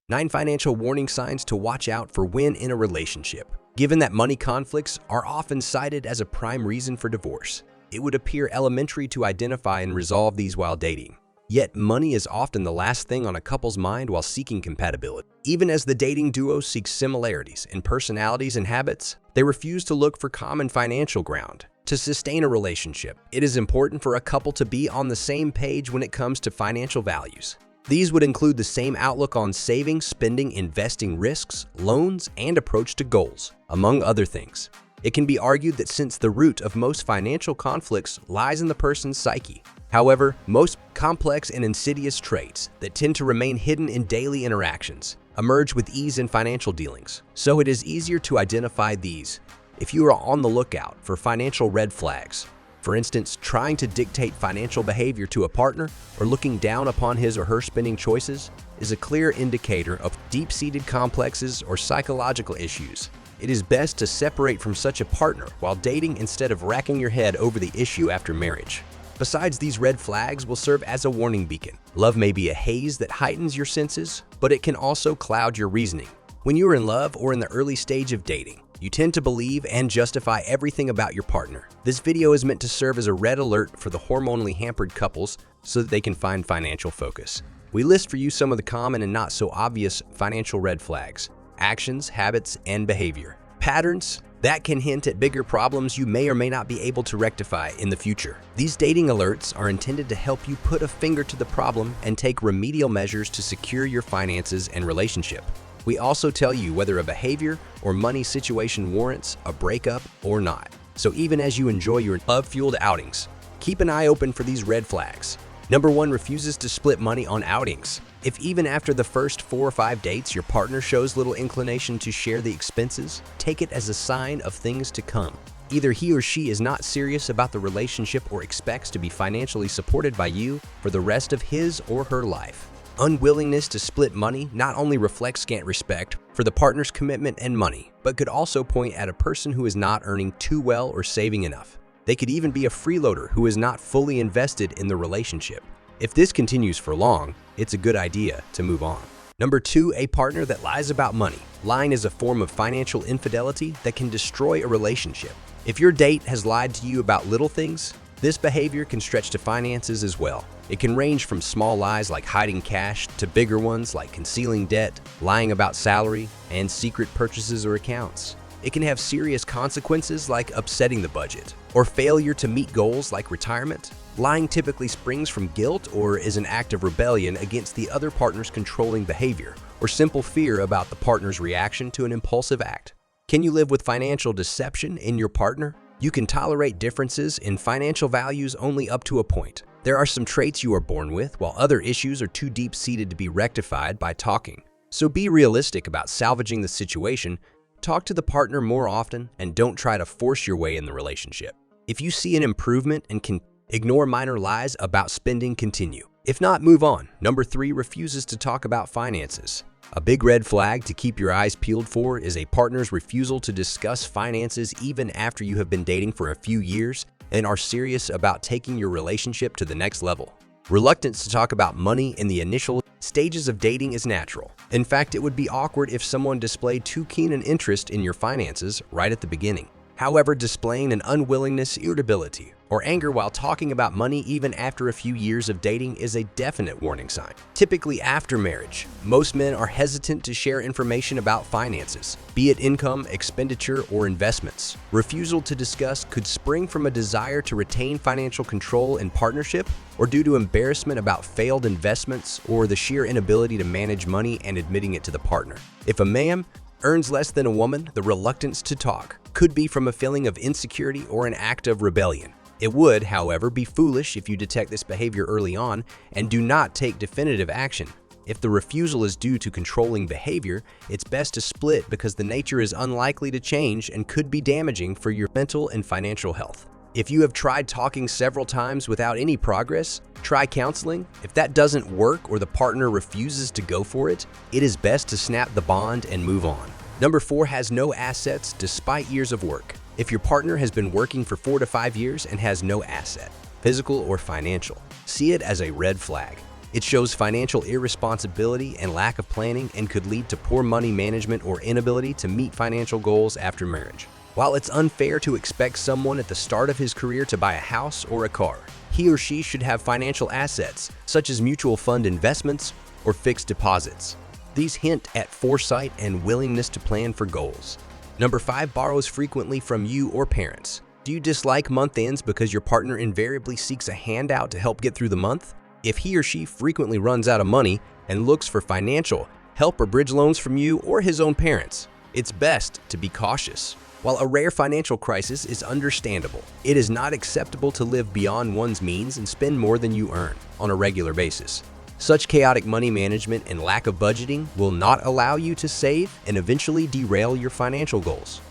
9 financial warning signs to watch out for when in a relationship. Given that money conflicts are often cited as a prime reason for divorce, it would appear elementary to identify and resolve these while dating. Yet, money is often the last thing on a couple's mind while seeking compatibility. Even as the dating duo seeks similarities in personalities and habits, they refuse to look for common financial ground. To sustain a relationship, it is important for a couple to be on the same page when it comes to financial values. These would include the same outlook on saving, spending, investing, risks, loans, and approach to goals, among other things. It can be argued that since the root of most financial conflicts lies in the person's psyche, however, most complex and insidious traits that tend to remain hidden in daily interactions emerge with ease in financial dealings, so it is easier to identify these if you are on the lookout for financial red flags. For instance, trying to dictate financial behavior to a partner or looking down upon his or her spending choices is a clear indicator of deep-seated complexes or psychological issues. It is best to separate from such a partner while dating instead of racking your head over the issue after marriage. Besides, these red flags will serve as a warning beacon. Love may be a haze that heightens your senses, but it can also cloud your reasoning. When you are in love or in the early stage of dating, you tend to believe and justify everything about your partner. This video is meant to serve as a red alert for the hormonally hampered couples so that they can find financial focus. We list for you some of the common and not so obvious financial red flags: actions, habits, and behavior. Patterns that can hint at bigger problems you may or may not be able to rectify in the future. These dating alerts are intended to help you put a finger to the problem and take remedial measures to secure your finances and relationship. We also tell you whether a behavior or money situation warrants a breakup or not. So even as you enjoy your love-fueled outings, keep an eye open for these red flags. Number 1, refuses to split money on outings. If even after the first 4 or 5 dates your partner shows little inclination to share the expenses, take it as a sign of things to come. Either he or she is not serious about the relationship or expects to be financially supported by you for the rest of his or her life. Unwillingness to split money not only reflects scant respect for the partner's commitment and money, but could also point at a person who is not earning too well or saving enough. They could even be a freeloader who is not fully invested in the relationship. If this continues for long, it's a good idea to move on. Number 2, a partner that lies about money. Lying is a form of financial infidelity that can destroy a relationship. If your date has lied to you about little things, this behavior can stretch to finances as well. It can range from small lies like hiding cash to bigger ones like concealing debt, lying about salary, and secret purchases or accounts. It can have serious consequences like upsetting the budget or failure to meet goals like retirement. Lying typically springs from guilt or is an act of rebellion against the other partner's controlling behavior or simple fear about the partner's reaction to an impulsive act. Can you live with financial deception in your partner? You can tolerate differences in financial values only up to a point. There are some traits you are born with, while other issues are too deep-seated to be rectified by talking. So be realistic about salvaging the situation. Talk to the partner more often and don't try to force your way in the relationship. If you see an improvement and can ignore minor lies about spending, continue. If not, move on. Number 3, refuses to talk about finances. A big red flag to keep your eyes peeled for is a partner's refusal to discuss finances even after you have been dating for a few years and are serious about taking your relationship to the next level. Reluctance to talk about money in the initial stages of dating is natural. In fact, it would be awkward if someone displayed too keen an interest in your finances right at the beginning. However, displaying an unwillingness, irritability, or anger while talking about money even after a few years of dating is a definite warning sign. Typically after marriage, most men are hesitant to share information about finances, be it income, expenditure, or investments. Refusal to discuss could spring from a desire to retain financial control in partnership or due to embarrassment about failed investments or the sheer inability to manage money and admitting it to the partner. If a man earns less than a woman, the reluctance to talk could be from a feeling of insecurity or an act of rebellion. It would, however, be foolish if you detect this behavior early on and do not take definitive action. If the refusal is due to controlling behavior, it's best to split because the nature is unlikely to change and could be damaging for your mental and financial health. If you have tried talking several times without any progress, try counseling. If that doesn't work or the partner refuses to go for it, it is best to snap the bond and move on. Number 4, has no assets despite years of work. If your partner has been working for 4 to 5 years and has no asset, physical or financial, see it as a red flag. It shows financial irresponsibility and lack of planning and could lead to poor money management or inability to meet financial goals after marriage. While it's unfair to expect someone at the start of his career to buy a house or a car, he or she should have financial assets, such as mutual fund investments or fixed deposits. These hint at foresight and willingness to plan for goals. Number 5, borrows frequently from you or parents. Do you dislike month ends because your partner invariably seeks a handout to help get through the month? If he or she frequently runs out of money and looks for financial help or bridge loans from you or his own parents, it's best to be cautious. While a rare financial crisis is understandable, it is not acceptable to live beyond one's means and spend more than you earn on a regular basis. Such chaotic money management and lack of budgeting will not allow you to save and eventually derail your financial goals.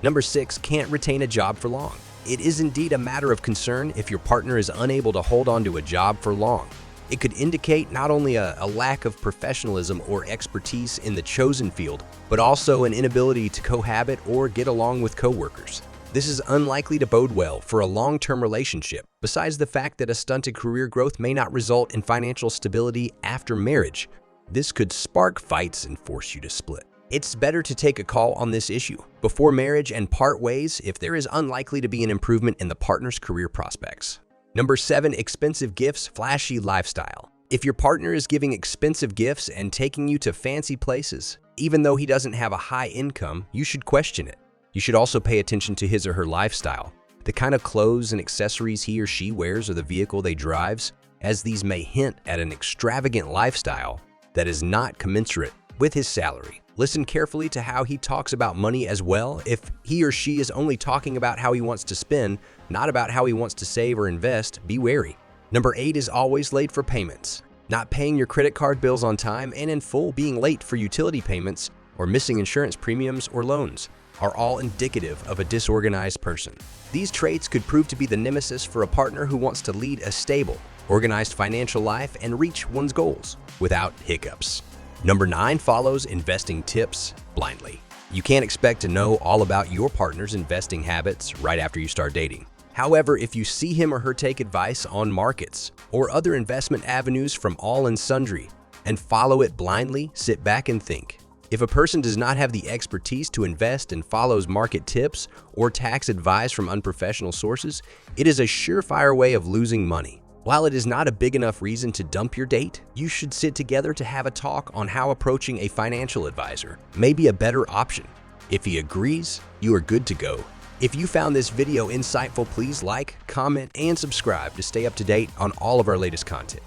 Number 6, can't retain a job for long. It is indeed a matter of concern if your partner is unable to hold on to a job for long. It could indicate not only a lack of professionalism or expertise in the chosen field, but also an inability to cohabit or get along with coworkers. This is unlikely to bode well for a long-term relationship, besides the fact that a stunted career growth may not result in financial stability after marriage. This could spark fights and force you to split. It's better to take a call on this issue before marriage and part ways if there is unlikely to be an improvement in the partner's career prospects. Number 7, expensive gifts, flashy lifestyle. If your partner is giving expensive gifts and taking you to fancy places, even though he doesn't have a high income, you should question it. You should also pay attention to his or her lifestyle, the kind of clothes and accessories he or she wears or the vehicle they drives, as these may hint at an extravagant lifestyle that is not commensurate with his salary. Listen carefully to how he talks about money as well. If he or she is only talking about how he wants to spend, not about how he wants to save or invest, be wary. Number 8 is always late for payments. Not paying your credit card bills on time and in full, being late for utility payments, or missing insurance premiums or loans are all indicative of a disorganized person. These traits could prove to be the nemesis for a partner who wants to lead a stable, organized financial life and reach one's goals without hiccups. Number 9 follows investing tips blindly. You can't expect to know all about your partner's investing habits right after you start dating. However, if you see him or her take advice on markets or other investment avenues from all and sundry and follow it blindly, sit back and think. If a person does not have the expertise to invest and follows market tips or tax advice from unprofessional sources, it is a surefire way of losing money. While it is not a big enough reason to dump your date, you should sit together to have a talk on how approaching a financial advisor may be a better option. If he agrees, you are good to go. If you found this video insightful, please like, comment, and subscribe to stay up to date on all of our latest content.